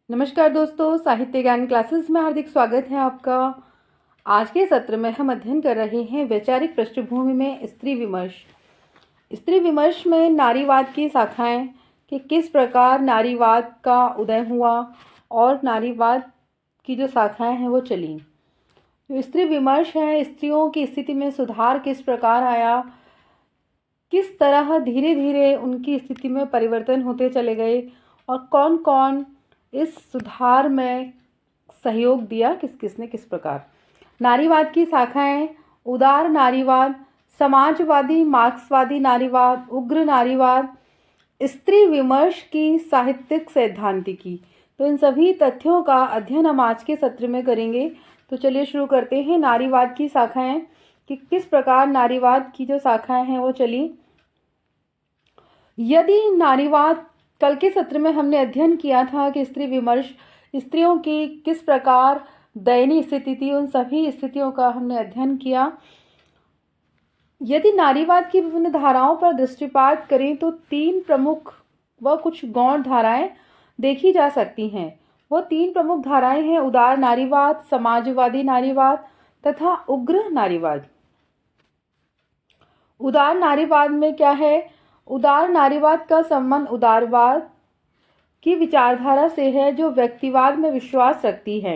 नमस्कार दोस्तों, साहित्य ज्ञान क्लासेस में हार्दिक स्वागत है आपका। आज के सत्र में हम अध्ययन कर रहे हैं वैचारिक पृष्ठभूमि में स्त्री विमर्श। स्त्री विमर्श में नारीवाद की शाखाएं कि किस प्रकार नारीवाद का उदय हुआ और नारीवाद की जो शाखाएं हैं वो चली। जो स्त्री विमर्श है, स्त्रियों की स्थिति में सुधार किस प्रकार आया, किस तरह धीरे धीरे उनकी स्थिति में परिवर्तन होते चले गए और कौन कौन इस सुधार में सहयोग दिया, किस किसने किस प्रकार। नारीवाद की शाखाएं उदार नारीवाद, समाजवादी मार्क्सवादी नारीवाद, उग्र नारीवाद, स्त्री विमर्श की साहित्यिक सैद्धांतिकी। तो इन सभी तथ्यों का अध्ययन हम आज के सत्र में करेंगे। तो चलिए शुरू करते हैं। नारीवाद की शाखाएं कि किस प्रकार नारीवाद की जो शाखाएं हैं वो चली। यदि नारीवाद कल के सत्र में हमने अध्ययन किया था कि स्त्री विमर्श स्त्रियों की किस प्रकार दयनीय स्थिति थी, उन सभी स्थितियों का हमने अध्ययन किया। यदि नारीवाद की विभिन्न धाराओं पर दृष्टिपात करें तो तीन प्रमुख व कुछ गौण धाराएं देखी जा सकती हैं। वो तीन प्रमुख धाराएं हैं उदार नारीवाद, समाजवादी नारीवाद तथा उग्र नारीवाद। उदार नारीवाद में क्या है? उदार नारीवाद का संबंध उदारवाद की विचारधारा से है जो व्यक्तिवाद में विश्वास रखती है।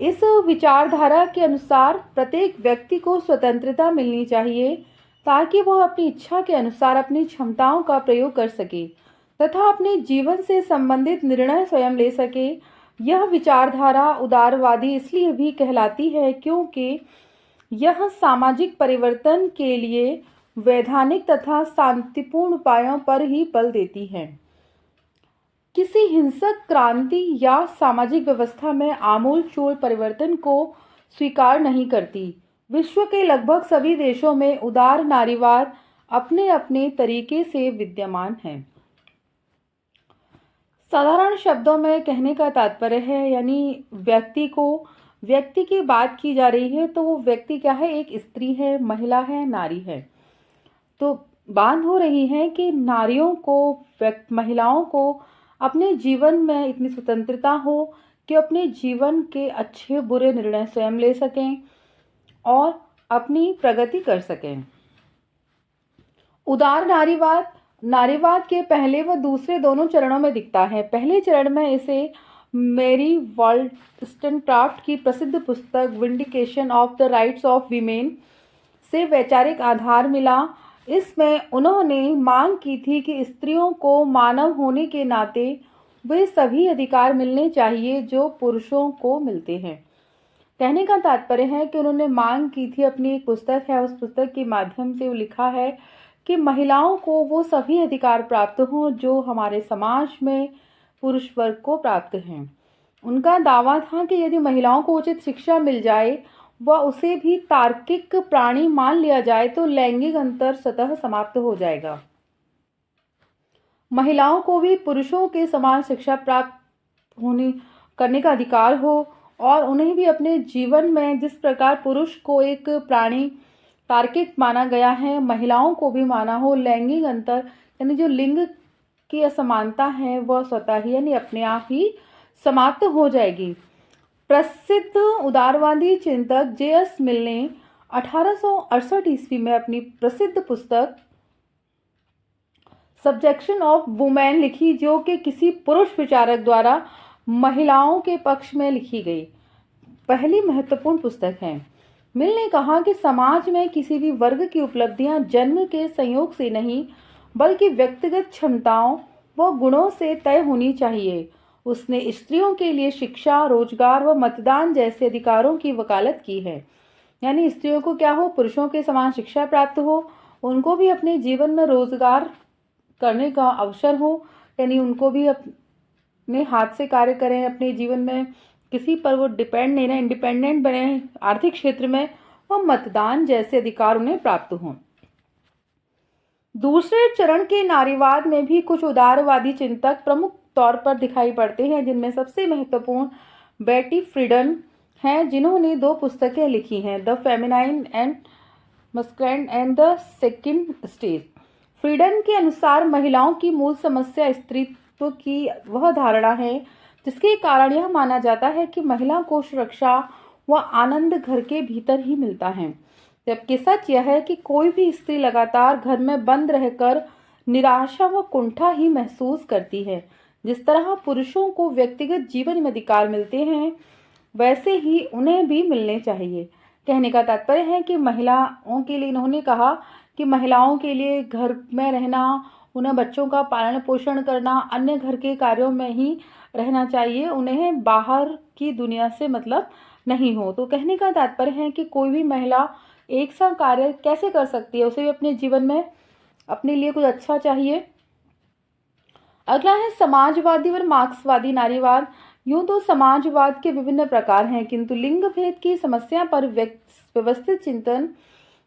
इस विचारधारा के अनुसार प्रत्येक व्यक्ति को स्वतंत्रता मिलनी चाहिए ताकि वह अपनी इच्छा के अनुसार अपनी क्षमताओं का प्रयोग कर सके तथा अपने जीवन से संबंधित निर्णय स्वयं ले सके। यह विचारधारा उदारवादी इसलिए भी कहलाती है क्योंकि यह सामाजिक परिवर्तन के लिए वैधानिक तथा शांतिपूर्ण उपायों पर ही बल देती है। किसी हिंसक क्रांति या सामाजिक व्यवस्था में आमूल-चूल परिवर्तन को स्वीकार नहीं करती। विश्व के लगभग सभी देशों में उदार नारीवाद अपने अपने तरीके से विद्यमान है। साधारण शब्दों में कहने का तात्पर्य है, यानी व्यक्ति की बात की जा रही है तो वो व्यक्ति क्या है? एक स्त्री है, महिला है, नारी है। तो बात हो रही है कि नारियों को, महिलाओं को अपने जीवन में इतनी स्वतंत्रता हो कि अपने जीवन के अच्छे बुरे निर्णय स्वयं ले सकें और अपनी प्रगति कर सकें। उदार नारीवाद के पहले व दूसरे दोनों चरणों में दिखता है। पहले चरण में इसे मेरी वॉल्स्टनक्राफ्ट की प्रसिद्ध पुस्तक vindication of the rights of women से वैचारिक आधार मिला। इसमें उन्होंने मांग की थी कि स्त्रियों को मानव होने के नाते वे सभी अधिकार मिलने चाहिए जो पुरुषों को मिलते हैं। कहने का तात्पर्य है कि उन्होंने मांग की थी, अपनी एक पुस्तक है, उस पुस्तक के माध्यम से वो लिखा है कि महिलाओं को वो सभी अधिकार प्राप्त हों जो हमारे समाज में पुरुष वर्ग को प्राप्त हैं। उनका दावा था कि यदि महिलाओं को उचित शिक्षा मिल जाए व उसे भी तार्किक प्राणी मान लिया जाए तो लैंगिक अंतर स्वतः समाप्त हो जाएगा। महिलाओं को भी पुरुषों के समान शिक्षा प्राप्त करने का अधिकार हो और उन्हें भी अपने जीवन में जिस प्रकार पुरुष को एक प्राणी तार्किक माना गया है, महिलाओं को भी माना हो। लैंगिक अंतर यानी जो लिंग की असमानता है वह स्वतः ही यानी अपने आप ही समाप्त हो जाएगी। प्रसिद्ध उदारवादी चिंतक जे.एस. मिल ने 1868 ईस्वी में अपनी प्रसिद्ध पुस्तक सब्जेक्शन ऑफ वुमेन लिखी, जो कि किसी पुरुष विचारक द्वारा महिलाओं के पक्ष में लिखी गई पहली महत्वपूर्ण पुस्तक है। मिल ने कहा कि समाज में किसी भी वर्ग की उपलब्धियां जन्म के संयोग से नहीं बल्कि व्यक्तिगत क्षमताओं व गुणों से तय होनी चाहिए। उसने स्त्रियों के लिए शिक्षा, रोजगार व मतदान जैसे अधिकारों की वकालत की है। यानी स्त्रियों को क्या हो? पुरुषों के समान शिक्षा प्राप्त हो, उनको भी अपने जीवन में रोजगार करने का अवसर हो, यानी उनको भी अपने हाथ से कार्य करें, अपने जीवन में किसी पर वो डिपेंड नहीं रहे, इंडिपेंडेंट बने आर्थिक क्षेत्र में, और मतदान जैसे अधिकार उन्हें प्राप्त हों। दूसरे चरण के नारीवाद में भी कुछ उदारवादी चिंतक प्रमुख तौर पर दिखाई पड़ते हैं, जिनमें सबसे महत्वपूर्ण बेटी फ्रीडन हैं, जिन्होंने 2 पुस्तकें लिखी हैं, the feminine and masculine and the second stage. Friedan के अनुसार महिलाओं की मूल समस्या स्त्रीत्व की वह धारणा है जिसके कारण यह माना जाता है कि महिला को सुरक्षा व आनंद घर के भीतर ही मिलता है। जबकि सच यह है कि कोई भी स्त्री लगातार घर में बंद रहकर निराशा व कुंठा ही महसूस करती है। जिस तरह पुरुषों को व्यक्तिगत जीवन में अधिकार मिलते हैं, वैसे ही उन्हें भी मिलने चाहिए। कहने का तात्पर्य है कि महिलाओं के लिए, इन्होंने कहा कि महिलाओं के लिए घर में रहना, उन्हें बच्चों का पालन पोषण करना, अन्य घर के कार्यों में ही रहना चाहिए, उन्हें बाहर की दुनिया से मतलब नहीं हो। तो कहने का तात्पर्य है कि कोई भी महिला एक सा कार्य कैसे कर सकती है, उसे भी अपने जीवन में अपने लिए कुछ अच्छा चाहिए। अगला है समाजवादी और मार्क्सवादी नारीवाद। यूं तो समाजवाद के विभिन्न प्रकार हैं, किंतु लिंग भेद की समस्या पर व्यवस्थित चिंतन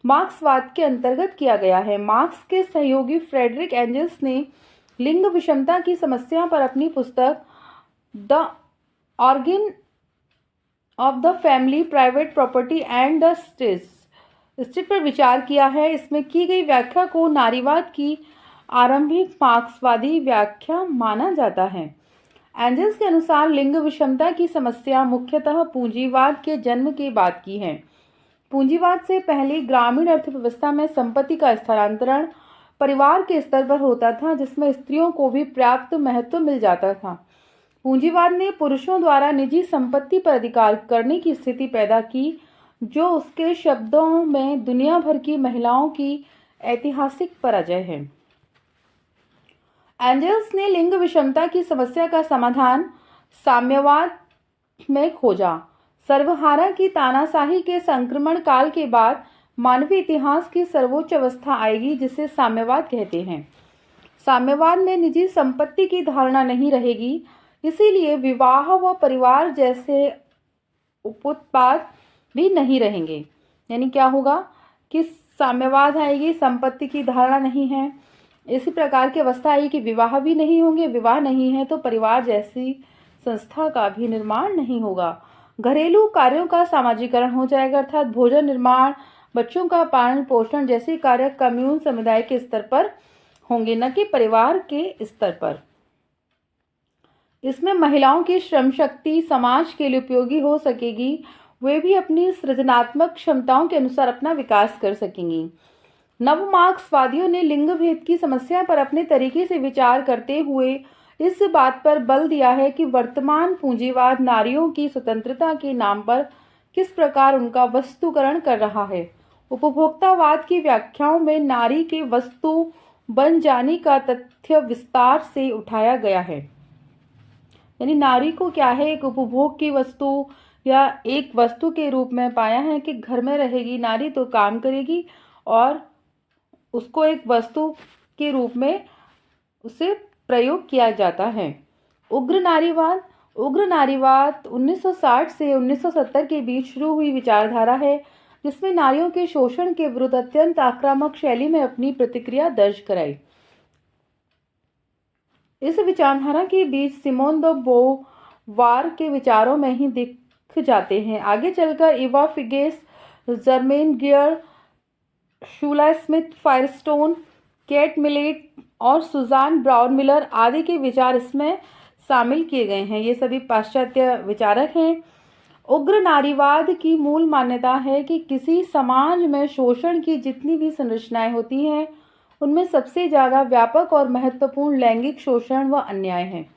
मार्क्सवाद के अंतर्गत किया गया है। मार्क्स के सहयोगी फ्रेडरिक एंजल्स ने लिंग विषमता की समस्या पर अपनी पुस्तक the organ of the family, private property and the state पर विचार किया है। इसमें की गई व्याख्या को नारीवाद की आरंभिक मार्क्सवादी व्याख्या माना जाता है। एंजल्स के अनुसार लिंग विषमता की समस्या मुख्यतः पूंजीवाद के जन्म के बाद की है। पूंजीवाद से पहले ग्रामीण अर्थव्यवस्था में संपत्ति का स्थानांतरण परिवार के स्तर पर होता था, जिसमें स्त्रियों को भी पर्याप्त महत्व मिल जाता था। पूंजीवाद ने पुरुषों द्वारा निजी संपत्ति पर अधिकार करने की स्थिति पैदा की, जो उसके शब्दों में दुनिया भर की महिलाओं की ऐतिहासिक पराजय है। एंजल्स ने लिंग विषमता की समस्या का समाधान साम्यवाद में खोजा। सर्वहारा की तानाशाही के संक्रमण काल के बाद मानवीय इतिहास की सर्वोच्च अवस्था आएगी, जिसे साम्यवाद कहते हैं। साम्यवाद में निजी संपत्ति की धारणा नहीं रहेगी, इसीलिए विवाह व परिवार जैसे उपोत्पाद भी नहीं रहेंगे। यानी क्या होगा कि साम्यवाद आएगी, संपत्ति की धारणा नहीं है, इसी प्रकार की अवस्था आई कि विवाह भी नहीं होंगे, विवाह नहीं है तो परिवार जैसी संस्था का भी निर्माण नहीं होगा। घरेलू कार्यों का सामाजिकरण हो जाएगा, अर्थात भोजन निर्माण, बच्चों का पालन पोषण जैसे कार्य कम्यून समुदाय के स्तर पर होंगे, न कि परिवार के स्तर पर। इसमें महिलाओं की श्रम शक्ति समाज के लिए उपयोगी हो सकेगी, वे भी अपनी सृजनात्मक क्षमताओं के अनुसार अपना विकास कर सकेंगी। नव मार्क्सवादियों ने लिंग भेद की समस्या पर अपने तरीके से विचार करते हुए इस बात पर बल दिया है कि वर्तमान पूंजीवाद नारियों की स्वतंत्रता के नाम पर किस प्रकार उनका वस्तुकरण कर रहा है। उपभोक्तावाद की व्याख्याओं में नारी के वस्तु बन जाने का तथ्य विस्तार से उठाया गया है। यानी नारी को क्या है, एक उपभोग की वस्तु या एक वस्तु के रूप में पाया है कि घर में रहेगी नारी तो काम करेगी और उसको एक वस्तु के रूप में उसे प्रयोग किया जाता है। उग्र नारीवाद 1960 से 1970 के बीच शुरू हुई विचारधारा है, जिसमें नारियों के शोषण के विरुद्ध अत्यंत आक्रामक शैली में अपनी प्रतिक्रिया दर्ज कराई। इस विचारधारा के बीच सिमोन द बोवार के विचारों में ही दिख जाते हैं। आगे चलकर Eva Figes, Germaine Greer, Shulamith Firestone, Kate Millett और सुजान ब्राउन मिलर आदि के विचार इसमें शामिल किए गए हैं। ये सभी पाश्चात्य विचारक हैं। उग्र नारीवाद की मूल मान्यता है कि किसी समाज में शोषण की जितनी भी संरचनाएं होती हैं, उनमें सबसे ज़्यादा व्यापक और महत्वपूर्ण लैंगिक शोषण व अन्याय है।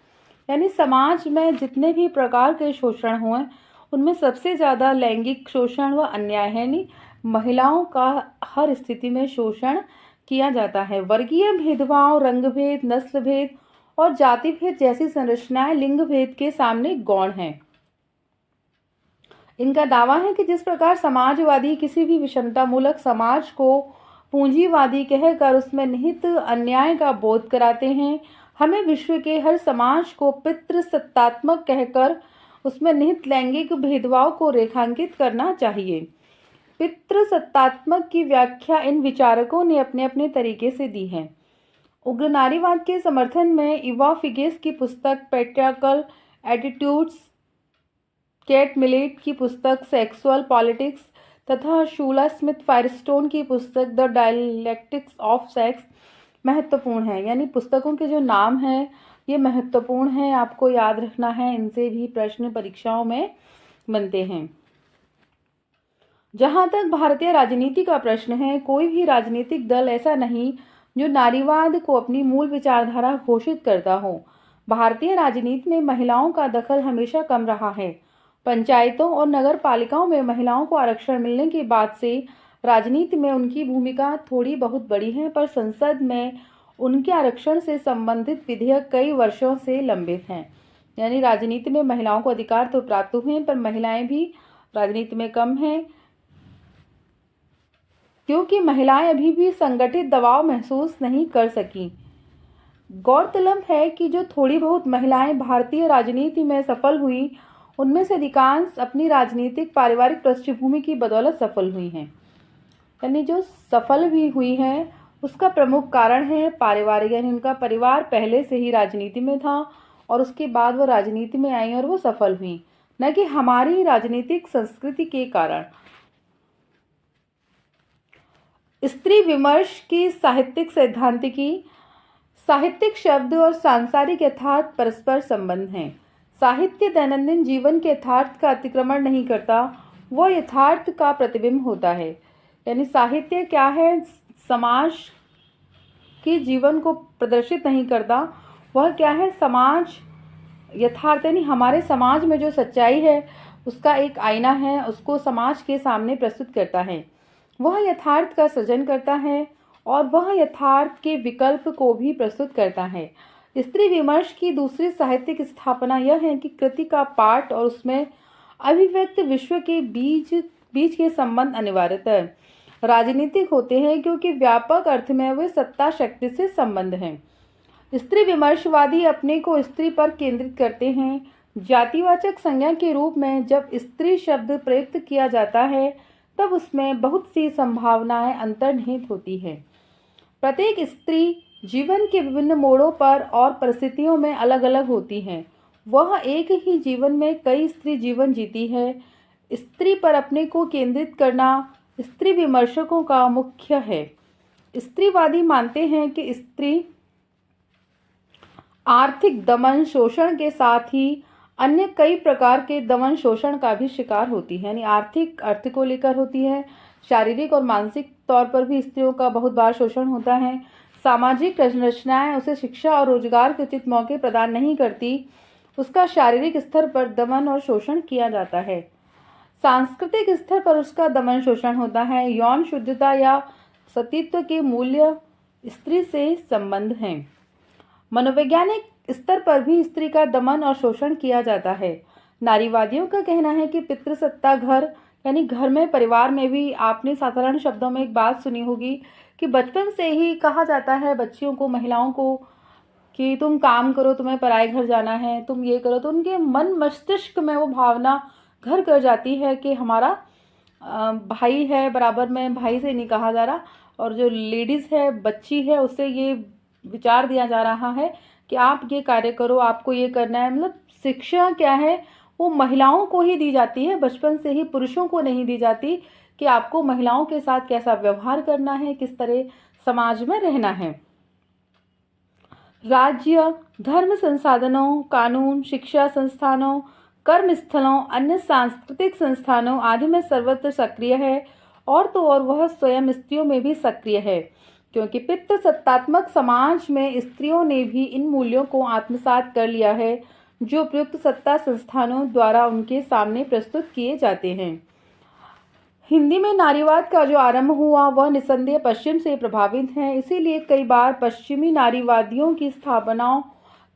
यानी समाज में जितने भी प्रकार के शोषण हुए, उनमें सबसे ज़्यादा लैंगिक शोषण व अन्याय है। यानी महिलाओं का हर स्थिति में शोषण किया जाता है। वर्गीय भेदभाव, रंग भेद, नस्ल भेद और जाति भेद जैसी संरचनाएं लिंग भेद के सामने गौण हैं। इनका दावा है कि जिस प्रकार समाजवादी किसी भी विषमता मूलक समाज को पूंजीवादी कहकर उसमें निहित अन्याय का बोध कराते हैं, हमें विश्व के हर समाज को पितृसत्तात्मक कहकर उसमें निहित लैंगिक भेदभाव को रेखांकित करना चाहिए। पितृसत्तात्मक की व्याख्या इन विचारकों ने अपने अपने तरीके से दी है। उग्र नारीवाद के समर्थन में इवा फिगेस की पुस्तक पैट्रियार्कल एटीट्यूड्स, केट मिलेट की पुस्तक सेक्सुअल पॉलिटिक्स तथा शूला स्मिथ फायरस्टोन की पुस्तक द डायलेक्टिक्स ऑफ सेक्स महत्वपूर्ण है। यानी पुस्तकों के जो नाम हैं ये महत्वपूर्ण है, आपको याद रखना है, इनसे भी प्रश्न परीक्षाओं में बनते हैं। जहाँ तक भारतीय राजनीति का प्रश्न है, कोई भी राजनीतिक दल ऐसा नहीं जो नारीवाद को अपनी मूल विचारधारा घोषित करता हो। भारतीय राजनीति में महिलाओं का दखल हमेशा कम रहा है। पंचायतों और नगर पालिकाओं में महिलाओं को आरक्षण मिलने के बाद से राजनीति में उनकी भूमिका थोड़ी बहुत बढ़ी है, पर संसद में उनके आरक्षण से संबंधित विधेयक कई वर्षों से लंबित हैं। यानी राजनीति में महिलाओं को अधिकार तो प्राप्त हुए हैं, पर महिलाएं भी राजनीति में कम हैं, क्योंकि महिलाएं अभी भी संगठित दबाव महसूस नहीं कर सकी। गौरतलब है कि जो थोड़ी बहुत महिलाएं भारतीय राजनीति में सफल हुई, उनमें से अधिकांश अपनी राजनीतिक पारिवारिक पृष्ठभूमि की बदौलत सफल हुई हैं। यानी जो सफल भी हुई हैं उसका प्रमुख कारण है पारिवारिक, यानी उनका परिवार पहले से ही राजनीति में था और उसके बाद वो राजनीति में आई और वो सफल हुई, न कि हमारी राजनीतिक संस्कृति के कारण। स्त्री विमर्श की साहित्यिक सैद्धांतिकी। साहित्यिक शब्द और सांसारिक यथार्थ परस्पर संबंध हैं। साहित्य दैनंदिन जीवन के यथार्थ का अतिक्रमण नहीं करता, वह यथार्थ का प्रतिबिंब होता है। यानी साहित्य क्या है, समाज के जीवन को प्रदर्शित नहीं करता, वह क्या है, समाज यथार्थ, यानी हमारे समाज में जो सच्चाई है उसका एक आईना है, उसको समाज के सामने प्रस्तुत करता है। वह यथार्थ का सृजन करता है और वह यथार्थ के विकल्प को भी प्रस्तुत करता है। स्त्री विमर्श की दूसरी साहित्यिक स्थापना यह है कि कृति का पाठ और उसमें अभिव्यक्त विश्व के बीच के संबंध अनिवार्यतः राजनीतिक होते हैं, क्योंकि व्यापक अर्थ में वे सत्ता शक्ति से संबंध हैं। स्त्री विमर्शवादी अपने को स्त्री पर केंद्रित करते हैं। जातिवाचक संज्ञा के रूप में जब स्त्री शब्द प्रयुक्त किया जाता है तब उसमें बहुत सी संभावनाएं अंतर्निहित होती हैं। प्रत्येक स्त्री जीवन के विभिन्न मोड़ों पर और परिस्थितियों में अलग अलग होती हैं। वह एक ही जीवन में कई स्त्री जीवन जीती है। स्त्री पर अपने को केंद्रित करना स्त्री विमर्शकों का मुख्य है। स्त्रीवादी मानते हैं कि स्त्री आर्थिक दमन शोषण के साथ ही अन्य कई प्रकार के दमन शोषण का भी शिकार होती है। यानी आर्थिक अर्थ को लेकर होती है, शारीरिक और मानसिक तौर पर भी स्त्रियों का बहुत बार शोषण होता है। सामाजिक संरचनाएं उसे शिक्षा और रोजगार के उचित मौके प्रदान नहीं करती, उसका शारीरिक स्तर पर दमन और शोषण किया जाता है। सांस्कृतिक स्तर पर उसका दमन शोषण होता है। यौन शुद्धता या सतीत्व के मूल्य स्त्री से संबंध हैं। मनोवैज्ञानिक स्तर पर भी स्त्री का दमन और शोषण किया जाता है। नारीवादियों का कहना है कि पितृसत्ता घर, यानी घर में, परिवार में भी आपने साधारण शब्दों में एक बात सुनी होगी कि बचपन से ही कहा जाता है बच्चियों को, महिलाओं को, कि तुम काम करो, तुम्हें पराए घर जाना है, तुम ये करो। तो उनके मन मस्तिष्क में वो भावना घर कर जाती है कि हमारा भाई है, बराबर में भाई से नहीं कहा जा रहा, और जो लेडीज़ है, बच्ची है, उससे ये विचार दिया जा रहा है कि आप ये कार्य करो, आपको ये करना है। मतलब शिक्षा क्या है, वो महिलाओं को ही दी जाती है, बचपन से ही पुरुषों को नहीं दी जाती कि आपको महिलाओं के साथ कैसा व्यवहार करना है, किस तरह समाज में रहना है। राज्य, धर्म संसाधनों, कानून, शिक्षा संस्थानों, कर्मस्थलों, अन्य सांस्कृतिक संस्थानों आदि में सर्वत्र सक्रिय है, और तो और वह स्वयं स्त्रियों में भी सक्रिय है, क्योंकि पितृसत्तात्मक समाज में स्त्रियों ने भी इन मूल्यों को आत्मसात कर लिया है जो उपयुक्त सत्ता संस्थानों द्वारा उनके सामने प्रस्तुत किए जाते हैं। हिंदी में नारीवाद का जो आरंभ हुआ वह निस्संदेह पश्चिम से प्रभावित है, इसीलिए कई बार पश्चिमी नारीवादियों की स्थापनाओं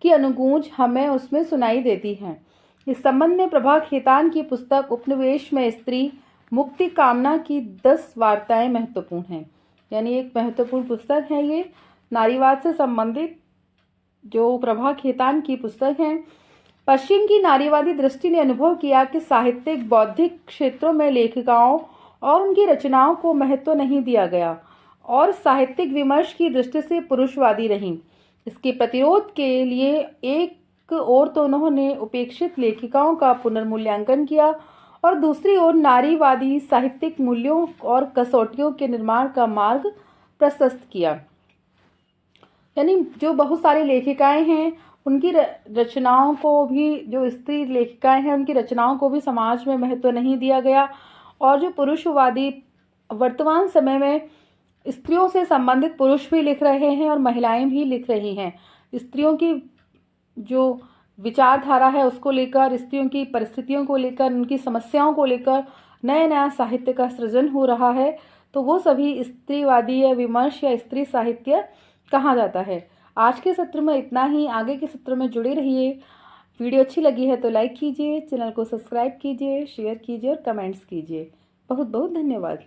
की अनुगूंज हमें उसमें सुनाई देती है। इस संबंध में प्रभा खेतान की पुस्तक उपनिवेश में स्त्री मुक्ति कामना की 10 वार्ताएं महत्वपूर्ण हैं। यानी एक महत्वपूर्ण पुस्तक है ये, नारीवाद से संबंधित जो प्रभा खेतान की पुस्तक है। पश्चिम की नारीवादी दृष्टि ने अनुभव किया कि साहित्यिक बौद्धिक क्षेत्रों में लेखिकाओं और उनकी रचनाओं को महत्व नहीं दिया गया और साहित्यिक विमर्श की दृष्टि से पुरुषवादी रही। इसके प्रतिरोध के लिए एक ओर तो उन्होंने उपेक्षित लेखिकाओं का पुनर्मूल्यांकन किया और दूसरी ओर नारीवादी साहित्यिक मूल्यों और कसौटियों के निर्माण का मार्ग प्रशस्त किया। यानी जो बहुत सारी लेखिकाएं हैं उनकी रचनाओं को भी, जो स्त्री लेखिकाएं हैं उनकी रचनाओं को भी समाज में महत्व नहीं दिया गया। और जो पुरुषवादी वर्तमान समय में स्त्रियों से संबंधित पुरुष भी लिख रहे हैं और महिलाएं भी लिख रही हैं। स्त्रियों की जो विचारधारा है उसको लेकर, स्त्रियों की परिस्थितियों को लेकर, उनकी समस्याओं को लेकर नया नया साहित्य का सृजन हो रहा है। तो वो सभी स्त्रीवादी या विमर्श या स्त्री साहित्य कहा जाता है। आज के सत्र में इतना ही। आगे के सत्र में जुड़े रहिए। वीडियो अच्छी लगी है तो लाइक कीजिए, चैनल को सब्सक्राइब कीजिए, शेयर कीजिए और कमेंट्स कीजिए। बहुत बहुत धन्यवाद।